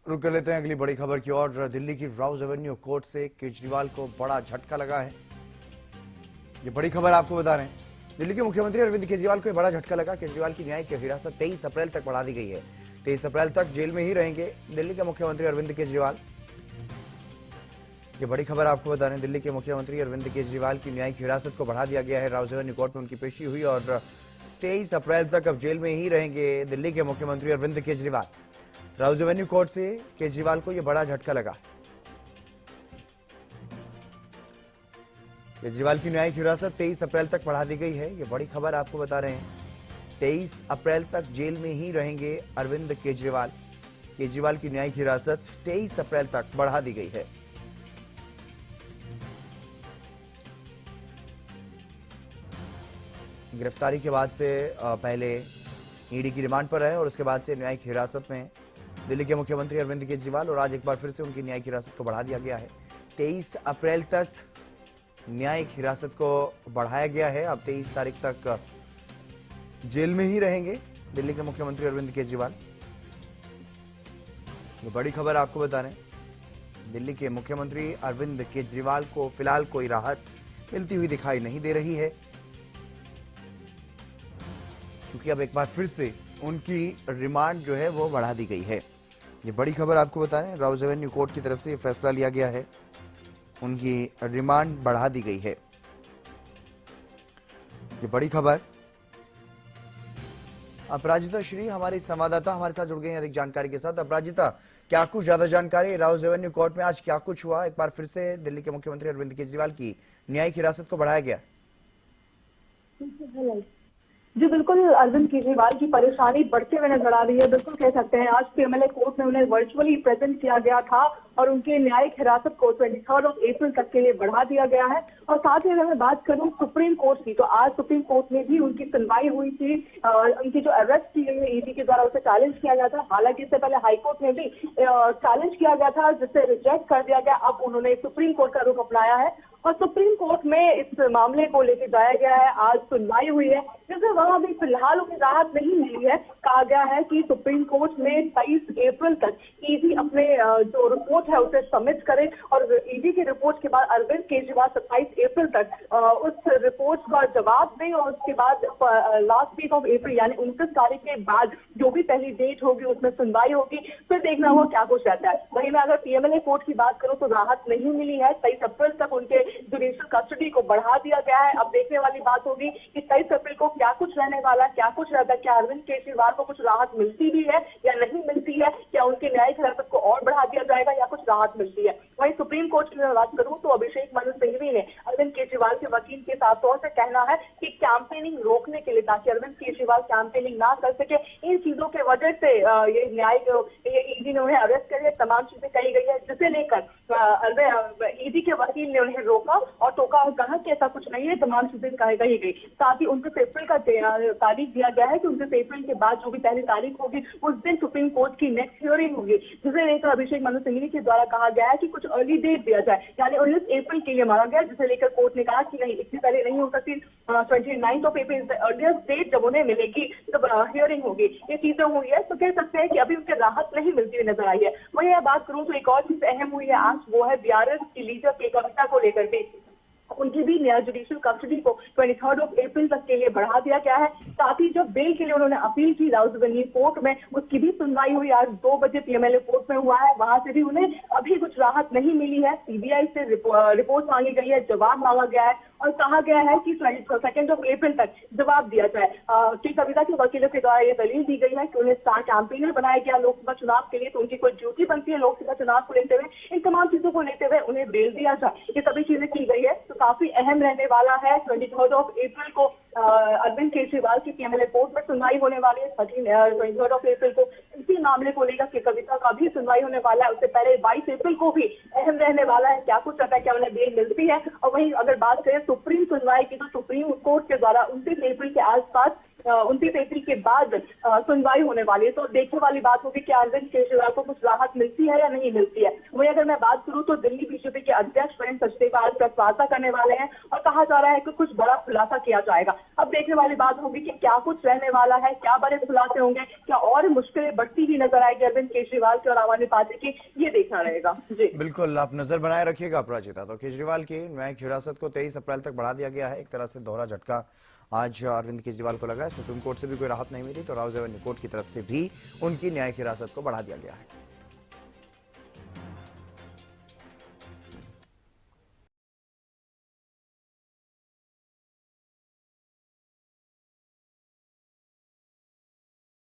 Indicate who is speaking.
Speaker 1: रुक कर लेते हैं अगली बड़ी खबर की ओर। दिल्ली की राउज एवेन्यू कोर्ट से केजरीवाल को बड़ा झटका लगा है। ये बड़ी खबर आपको बता रहे हैं। दिल्ली के मुख्यमंत्री अरविंद केजरीवाल को बड़ा झटका लगा। केजरीवाल की न्यायिक हिरासत 23 अप्रैल तक बढ़ा दी गई है। 23 अप्रैल तक जेल में ही रहेंगे दिल्ली के मुख्यमंत्री अरविंद केजरीवाल। ये बड़ी खबर आपको बता रहे हैं। दिल्ली के मुख्यमंत्री अरविंद केजरीवाल की न्यायिक हिरासत को बढ़ा दिया गया है। राउज एवेन्यू कोर्ट में उनकी पेशी हुई और 23 अप्रैल तक अब जेल में ही रहेंगे दिल्ली के मुख्यमंत्री अरविंद केजरीवाल। राउज एवेन्यू कोर्ट से केजरीवाल को यह बड़ा झटका लगा। केजरीवाल की न्यायिक हिरासत 23 अप्रैल तक बढ़ा दी गई है। यह बड़ी खबर आपको बता रहे हैं। 23 अप्रैल तक जेल में ही रहेंगे अरविंद केजरीवाल। केजरीवाल की न्यायिक हिरासत 23 अप्रैल तक बढ़ा दी गई है। गिरफ्तारी के बाद से पहले ईडी की रिमांड पर रहे और उसके बाद से न्यायिक हिरासत में दिल्ली के मुख्यमंत्री अरविंद केजरीवाल और आज एक बार फिर से उनकी न्यायिक हिरासत को बढ़ा दिया गया है। 23 अप्रैल तक न्यायिक हिरासत को बढ़ाया गया है। अब 23 तारीख तक जेल में ही रहेंगे दिल्ली के मुख्यमंत्री अरविंद केजरीवाल। ये बड़ी खबर आपको बता रहे हैं। दिल्ली के मुख्यमंत्री अरविंद केजरीवाल को फिलहाल कोई राहत मिलती हुई दिखाई नहीं दे रही है, क्योंकि अब एक बार फिर से उनकी रिमांड जो है वो बढ़ा दी गई है। ये बड़ी खबर आपको बता रहे हैं। राउज एवेन्यू कोर्ट की तरफ से ये फैसला लिया गया है, उनकी रिमांड बढ़ा दी गई है। ये बड़ी खबर। अपराजिता श्री हमारी संवाददाता हमारे साथ जुड़ गए हैं अधिक जानकारी के साथ। अपराजिता, क्या कुछ ज्यादा जानकारी राउज एवेन्यू कोर्ट में आज क्या कुछ हुआ? एक बार फिर से दिल्ली के मुख्यमंत्री अरविंद केजरीवाल की न्यायिक हिरासत को बढ़ाया गया।
Speaker 2: जी बिल्कुल, अरविंद केजरीवाल की परेशानी बढ़ते हुए नजर आ रही है। बिल्कुल कह सकते हैं आज पीएमएलए कोर्ट में उन्हें वर्चुअली प्रेजेंट किया गया था और उनकी न्यायिक हिरासत को 23 अप्रैल तक के लिए बढ़ा दिया गया है। और साथ ही अगर मैं बात करूं सुप्रीम कोर्ट की, तो आज सुप्रीम कोर्ट में भी उनकी सुनवाई हुई थी। उनकी जो अरेस्ट की गई है ईडी के द्वारा उसे चैलेंज किया गया था। हालांकि इससे पहले हाईकोर्ट में भी चैलेंज किया गया था, जिसे रिजेक्ट कर दिया गया। अब उन्होंने सुप्रीम कोर्ट का रुख अपनाया है और सुप्रीम कोर्ट में इस मामले को लेकर जाया गया है। आज सुनवाई हुई है, जिससे वहां भी फिलहाल उन्हें राहत नहीं मिली है। कहा गया है कि सुप्रीम कोर्ट में 23 अप्रैल तक ईडी अपने जो रिपोर्ट है उसे सबमिट करे और ईडी की रिपोर्ट के बाद अरविंद केजरीवाल 27 अप्रैल तक उस रिपोर्ट का जवाब दें और उसके बाद लास्ट वीक ऑफ अप्रैल यानी 29 तारीख के बाद जो भी पहली डेट होगी उसमें सुनवाई होगी। फिर देखना होगा क्या कुछ रहता है। वहीं मैं अगर पीएमएलए कोर्ट की बात करूं तो राहत नहीं मिली है। 23 अप्रैल तक उनके जुडिशियल कस्टडी को बढ़ा दिया गया है। अब देखने वाली बात होगी कि 23 अप्रैल को क्या कुछ रहने वाला, क्या कुछ रहता है। क्या अरविंद केजरीवाल को कुछ राहत मिलती भी है या नहीं मिलती है? क्या उनके न्यायिक हिरासत को और बढ़ा दिया जाएगा या कुछ राहत मिलती है? वहीं सुप्रीम कोर्ट की बात करूं तो अभिषेक मनु सिंघवी ने अरविंद केजरीवाल के वकील के साथ तौर से कहना है कि कैंपेनिंग रोकने के लिए, ताकि अरविंद केजरीवाल कैंपेनिंग ना कर सके, इन चीजों के वजह से ये ईडी ने उन्हें अरेस्ट कर तमाम चीजें कही गई है, जिसे लेकर ईडी के वकील ने उन्हें रोका और टोका और कहा कि ऐसा कुछ नहीं है, तमाम चीजें कही गई। साथ ही 29 अप्रैल का तारीख दिया गया है कि 29 अप्रैल के बाद जो भी पहली तारीख होगी उस दिन सुप्रीम कोर्ट की नेक्स्ट हियरिंग होगी, जिसे लेकर अभिषेक मनु सिंघवी के द्वारा कहा गया है कि कुछ अर्ली डेट दिया जाए, यानी 19 अप्रैल के लिए मांगा गया, जिसे लेकर कोर्ट ने कहा कि नहीं, इससे पहले नहीं हो सकती। 29 April is the earliest date जब उन्हें मिलेगी जब हियरिंग होगी। ये चीजें हुई है तो कह सकते हैं कि अभी उनके राहत नहीं मिलती हुई नजर आई है। वही बात करूं तो एक और चीज अहम हुई है आज, वो है बीआरएस की लीडर के कविता को लेकर भी। उनकी भी जुडिशियल कस्टडी को 23 अप्रैल तक के लिए बढ़ा दिया गया है। साथ ही जो बेल के लिए उन्होंने अपील की राउज एवेन्यू कोर्ट में, उसकी भी सुनवाई हुई आज 2 बजे पीएमएलए कोर्ट में हुआ है। वहां से भी उन्हें अभी कुछ राहत नहीं मिली है। सीबीआई से रिपोर्ट मांगी गई है, जवाब मांगा गया है और कहा गया है कि 22 अप्रैल तक जवाब दिया जाए। श्री कविता के वकीलों के द्वारा यह दलील दी गई है कि उन्हें स्टार कैंपेनर बनाया गया लोकसभा चुनाव के लिए, तो उनकी कोई ड्यूटी बनती है लोकसभा चुनाव को लेते हुए, इन तमाम चीजों को लेते हुए उन्हें बेल दिया जाए। ये सभी चीजें की गई है, तो काफी अहम रहने वाला है। 23 अप्रैल को अरविंद केजरीवाल की पीएमएलए कोर्ट में सुनवाई होने वाली है। 23 अप्रैल को इसी मामले को लेकर के कविता का भी सुनवाई होने वाला है। उससे पहले 22 अप्रैल को भी अहम रहने वाला है, क्या कुछ रहता है, क्या उन्हें बेल मिलती है। और वहीं अगर बात करें सुप्रीम सुनवाई की, तो सुप्रीम कोर्ट के द्वारा 29 अप्रैल के आसपास 29 अप्रैल के बाद सुनवाई होने वाली है। तो देखने वाली बात होगी कि अरविंद केजरीवाल को कुछ राहत मिलती है या नहीं मिलती है। वही अगर मैं बात करूं तो दिल्ली बीजेपी के अध्यक्ष वीरेंद्र सचदेव प्रेस वार्ता करने वाले हैं और कहा जा रहा है कि कुछ बड़ा खुलासा किया जाएगा। अब देखने वाली बात होगी कि क्या कुछ रहने वाला है, क्या बड़े खुलासे होंगे, क्या और मुश्किलें बढ़ती हुई नजर आएगी अरविंद केजरीवाल की और आम आदमी पार्टी की, ये देखना रहेगा। जी
Speaker 1: बिल्कुल, आप नजर बनाए रखिएगा अपराजिता। तो केजरीवाल की न्यायिक हिरासत को 23 अप्रैल तक बढ़ा दिया गया है। एक तरह से दोहरा झटका आज अरविंद केजरीवाल को लगा है। सुप्रीम कोर्ट से भी कोई राहत नहीं मिली तो राउज एवेन्यू कोर्ट की तरफ से भी उनकी न्यायिक हिरासत को बढ़ा दिया गया है।